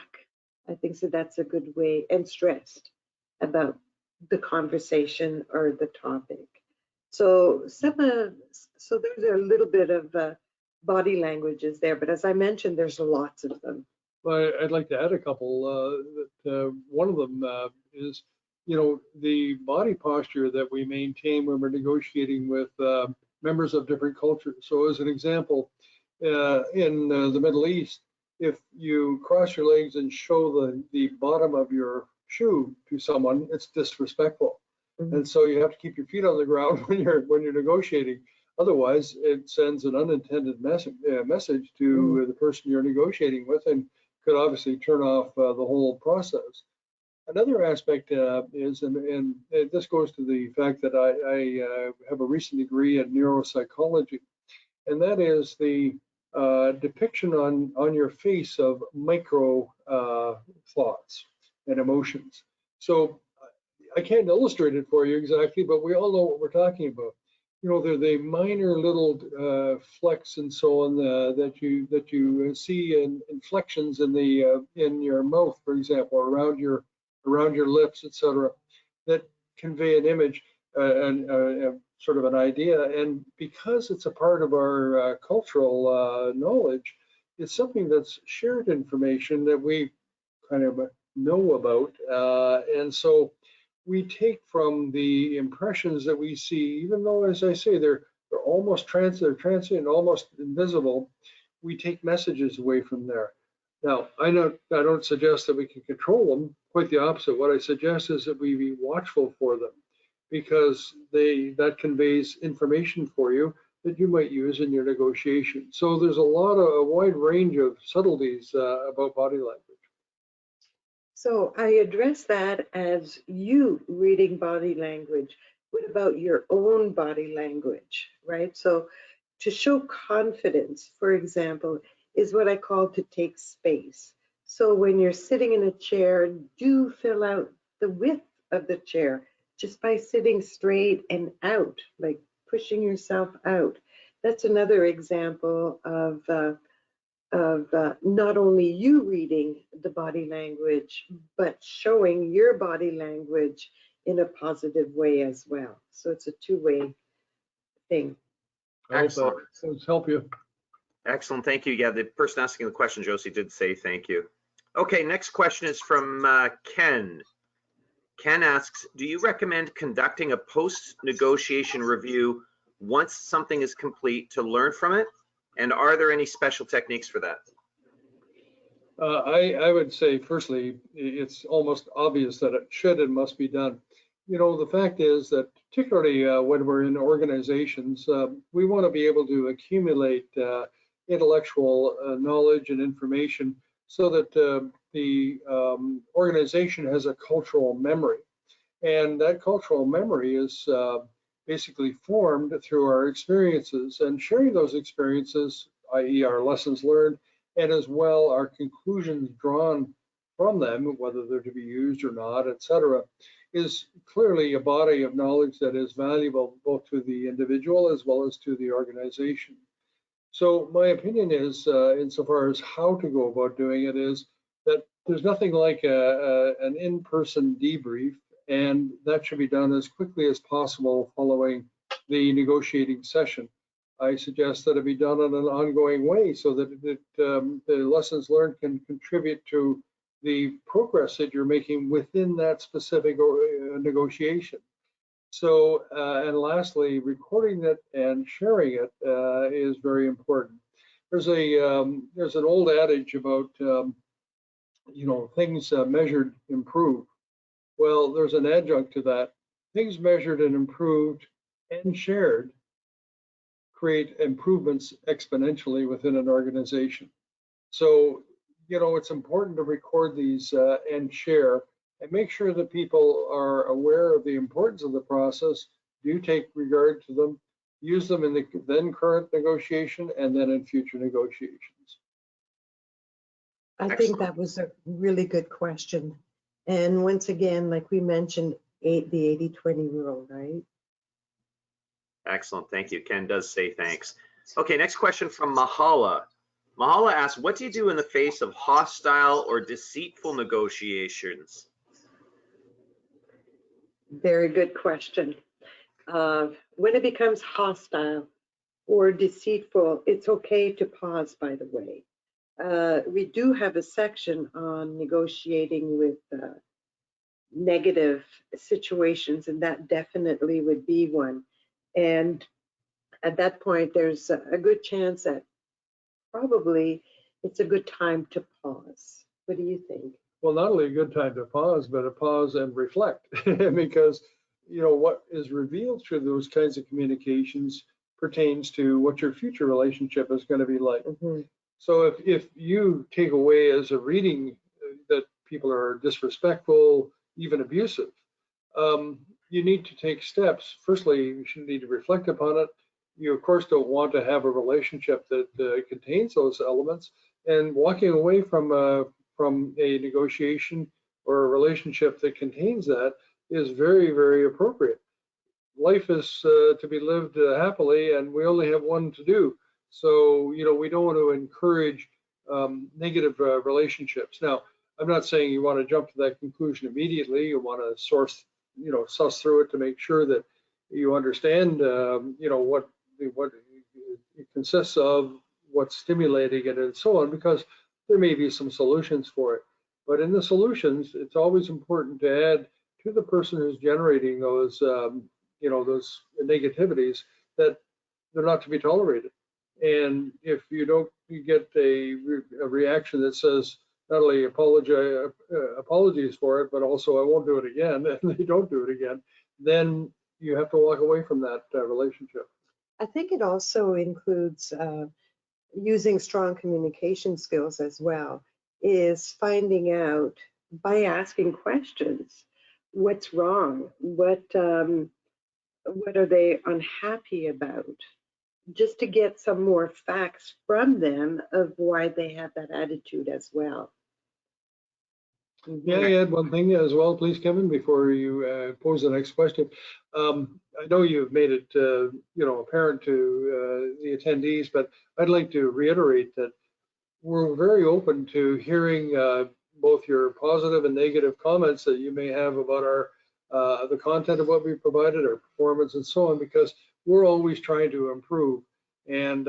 I think so. That's a good way, and stressed about the conversation or the topic. So so there's a little bit of body languages there, but as I mentioned, there's lots of them. Well, I'd like to add a couple. One of them is, you know, the body posture that we maintain when we're negotiating with members of different cultures. So as an example, in the Middle East, if you cross your legs and show the bottom of your shoe to someone, it's disrespectful. Mm-hmm. And so you have to keep your feet on the ground when you're negotiating. Otherwise, it sends an unintended message to the person you're negotiating with, and could obviously turn off the whole process. Another aspect is, and this goes to the fact that I have a recent degree in neuropsychology, and that is the depiction on your face of micro thoughts and emotions. So I can't illustrate it for you exactly, but we all know what we're talking about. You know, they're the minor little flecks and so on that you see in inflections in the in your mouth, for example, around your lips, etc., that convey an image and sort of an idea. And because it's a part of our cultural knowledge, it's something that's shared information that we kind of know about, and so we take from the impressions that we see, even though, as I say, they're almost they're transient, almost invisible. We take messages away from there. Now, I don't suggest that we can control them. Quite the opposite. What I suggest is that we be watchful for them, because that conveys information for you that you might use in your negotiation. So there's a wide range of subtleties about body language. So I address that as you reading body language. What about your own body language, right? So to show confidence, for example, is what I call to take space. So when you're sitting in a chair, do fill out the width of the chair just by sitting straight and out, like pushing yourself out. That's another example of not only you reading the body language, but showing your body language in a positive way as well. So it's a two-way thing. Excellent. Let's help you. Excellent. Thank you. Yeah, the person asking the question, Josie, did say thank you. Okay, next question is from Ken. Ken asks, do you recommend conducting a post-negotiation review once something is complete to learn from it? And are there any special techniques for that? I would say, firstly, it's almost obvious that it should and must be done. You know, the fact is that particularly when we're in organizations, we want to be able to accumulate intellectual knowledge and information so that the organization has a cultural memory. And that cultural memory is basically formed through our experiences, and sharing those experiences, i.e. our lessons learned, and as well our conclusions drawn from them, whether they're to be used or not, etc., is clearly a body of knowledge that is valuable both to the individual as well as to the organization. So my opinion is, insofar as how to go about doing it, is that there's nothing like an in-person debrief, and that should be done as quickly as possible following the negotiating session. I suggest that it be done in an ongoing way so that the lessons learned can contribute to the progress that you're making within that specific negotiation. So, and lastly, recording it and sharing it is very important. There's an old adage about you know, things measured improve. Well, there's an adjunct to that. Things measured and improved and shared create improvements exponentially within an organization. So, you know, it's important to record these and share, and make sure that people are aware of the importance of the process, do take regard to them, use them in the then current negotiation and then in future negotiations. I think that was a really good question. And once again, like we mentioned, the 80-20 rule, right? Excellent. Thank you. Ken does say thanks. Okay, next question from Mahala. Mahala asks, what do you do in the face of hostile or deceitful negotiations? Very good question. When it becomes hostile or deceitful, it's okay to pause, by the way. We do have a section on negotiating with negative situations, and that definitely would be one. And at that point, there's a good chance that probably it's a good time to pause. What do you think? Well, not only a good time to pause, but a pause and reflect, because you know what is revealed through those kinds of communications pertains to what your future relationship is going to be like. Mm-hmm. So if you take away as a reading that people are disrespectful, even abusive, you need to take steps. Firstly, you should need to reflect upon it. You, of course, don't want to have a relationship that contains those elements. And walking away from a negotiation or a relationship that contains that is very, very appropriate. Life is to be lived happily, and we only have one to do. So, we don't want to encourage negative relationships. Now, I'm not saying you want to jump to that conclusion immediately. You want to suss through it to make sure that you understand, what it consists of, what's stimulating it, and so on, because there may be some solutions for it. But in the solutions, it's always important to add to the person who's generating those, those negativities, that they're not to be tolerated. And if you don't get a reaction that says not only apologies for it, but also I won't do it again, and they don't do it again, then you have to walk away from that relationship. I think it also includes using strong communication skills as well, is finding out by asking questions, what's wrong? What are they unhappy about? Just to get some more facts from them of why they have that attitude as well. Yeah, I add one thing as well, please, Kevin, before you pose the next question. I know you've made it, apparent to the attendees, but I'd like to reiterate that we're very open to hearing both your positive and negative comments that you may have about the content of what we provided, our performance, and so on, because we're always trying to improve. And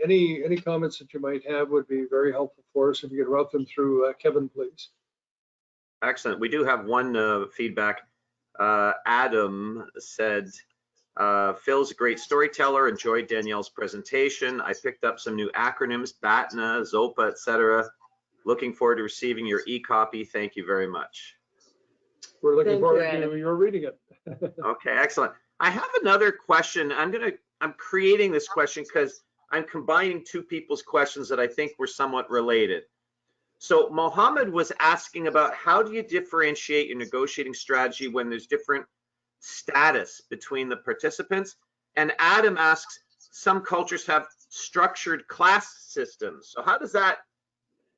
any comments that you might have would be very helpful for us if you could route them through Kevin, please. Excellent. We do have one feedback. Adam said, Phil's a great storyteller. Enjoyed Danielle's presentation. I picked up some new acronyms, BATNA, ZOPA, etc. Looking forward to receiving your e-copy. Thank you very much. We're looking forward to your reading it. Okay, excellent. I have another question. I'm creating this question because I'm combining two people's questions that I think were somewhat related. So Mohammed was asking about how do you differentiate your negotiating strategy when there's different status between the participants? And Adam asks, some cultures have structured class systems. So how does that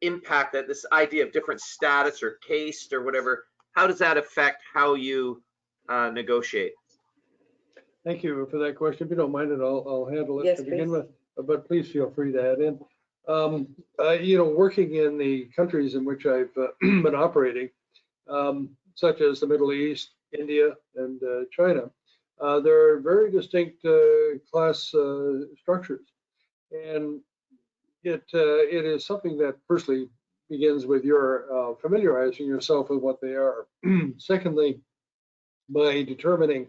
impact that, this idea of different status or caste or whatever? How does that affect how you negotiate? Thank you for that question. If you don't mind it, I'll handle it to begin with, but please feel free to add in. Working in the countries in which I've been operating, such as the Middle East, India, and China, there are very distinct class structures. And it is something that firstly begins with your familiarizing yourself with what they are. Secondly, by determining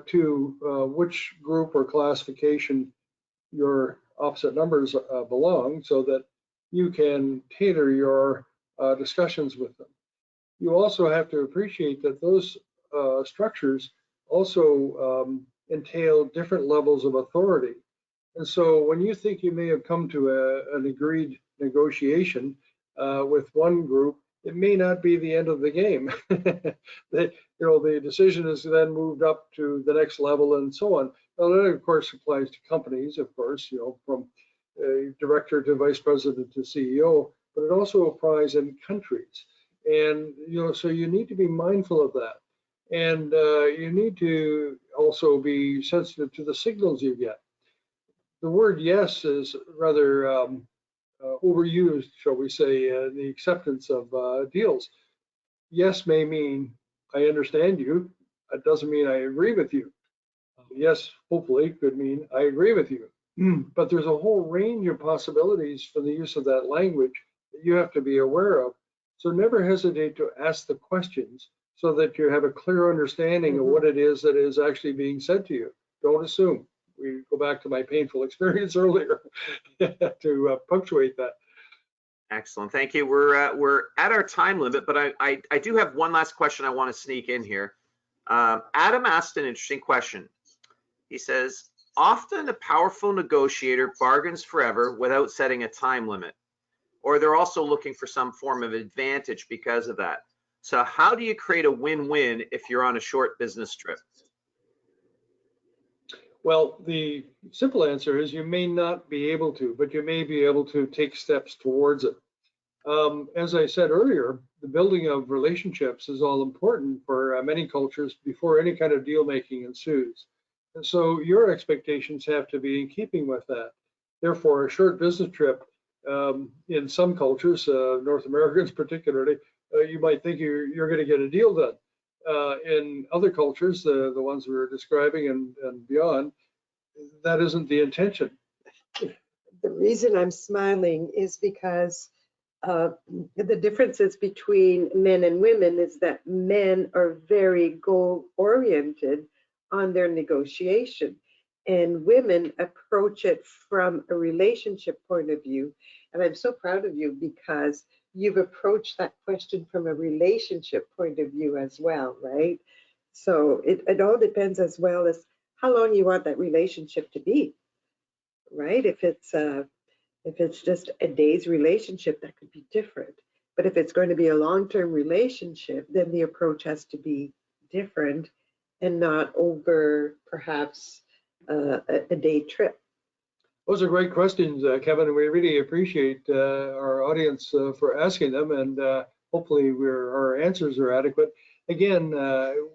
to which group or classification your opposite numbers belong, so that you can tailor your discussions with them. You also have to appreciate that those structures also entail different levels of authority. And so when you think you may have come to an agreed negotiation with one group, it may not be the end of the game. The decision is then moved up to the next level and so on. Now, that of course applies to companies, of course, from director to vice president to CEO, but it also applies in countries. And, so you need to be mindful of that. And you need to also be sensitive to the signals you get. The word yes is rather overused, shall we say, in the acceptance of deals. Yes may mean I understand you. That doesn't mean I agree with you. Yes, hopefully, could mean I agree with you. But there's a whole range of possibilities for the use of that language that you have to be aware of. So never hesitate to ask the questions so that you have a clear understanding of what it is that is actually being said to you. Don't assume. We go back to my painful experience earlier to punctuate that. Excellent, thank you. We're at our time limit, but I do have one last question I want to sneak in here. Adam asked an interesting question. He says, often a powerful negotiator bargains forever without setting a time limit. or they're also looking for some form of advantage because of that. So how do you create a win-win if you're on a short business trip? Well, the simple answer is you may not be able to, but you may be able to take steps towards it. As I said earlier, the building of relationships is all important for many cultures before any kind of deal making ensues. And so your expectations have to be in keeping with that. Therefore, a short business trip in some cultures, North Americans particularly, you might think you're going to get a deal done. In other cultures, the ones we were describing and beyond, that isn't the intention. The reason I'm smiling is because the differences between men and women is that men are very goal oriented on their negotiation, and women approach it from a relationship point of view. And I'm so proud of you because you've approached that question from a relationship point of view as well, right? So it all depends as well as how long you want that relationship to be, right? If it's just a day's relationship, that could be different. But if it's going to be a long-term relationship, then the approach has to be different and not over perhaps a day trip. Those are great questions, Kevin, and we really appreciate our audience for asking them, and hopefully our answers are adequate. Again,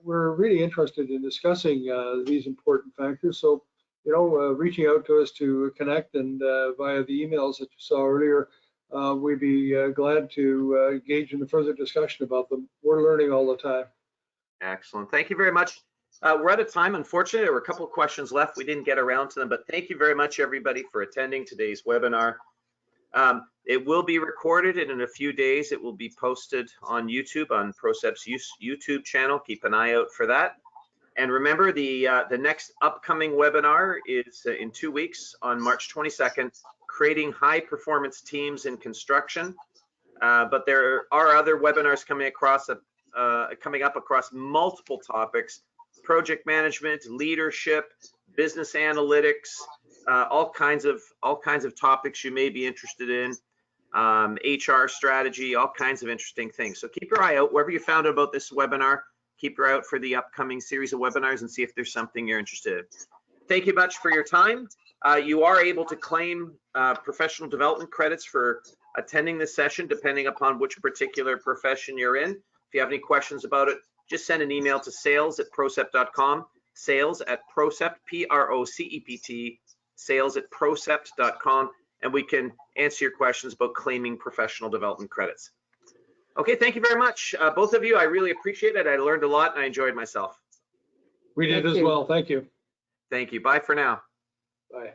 we're really interested in discussing these important factors, so reaching out to us to connect and via the emails that you saw earlier, we'd be glad to engage in a further discussion about them. We're learning all the time. Excellent. Thank you very much. We're out of time, unfortunately. There were a couple of questions left. We didn't get around to them, but thank you very much, everybody, for attending today's webinar. It will be recorded, and in a few days, it will be posted on YouTube, on Procept's YouTube channel. Keep an eye out for that. And remember, the next upcoming webinar is in 2 weeks on March 22nd, creating high-performance teams in construction. But there are other webinars coming up across multiple topics: project management, leadership, business analytics, all kinds of topics you may be interested in, HR strategy, all kinds of interesting things. So keep your eye out wherever you found out about this webinar. Keep your eye out for the upcoming series of webinars and see if there's something you're interested in. Thank you much for your time. You are able to claim professional development credits for attending this session, depending upon which particular profession you're in. If you have any questions about it, just send an email to sales@procept.com, sales@procept, P-R-O-C-E-P-T, sales@procept.com, and we can answer your questions about claiming professional development credits. Okay, thank you very much, both of you. I really appreciate it. I learned a lot and I enjoyed myself. We did as well. Thank you. Thank you. Bye for now. Bye.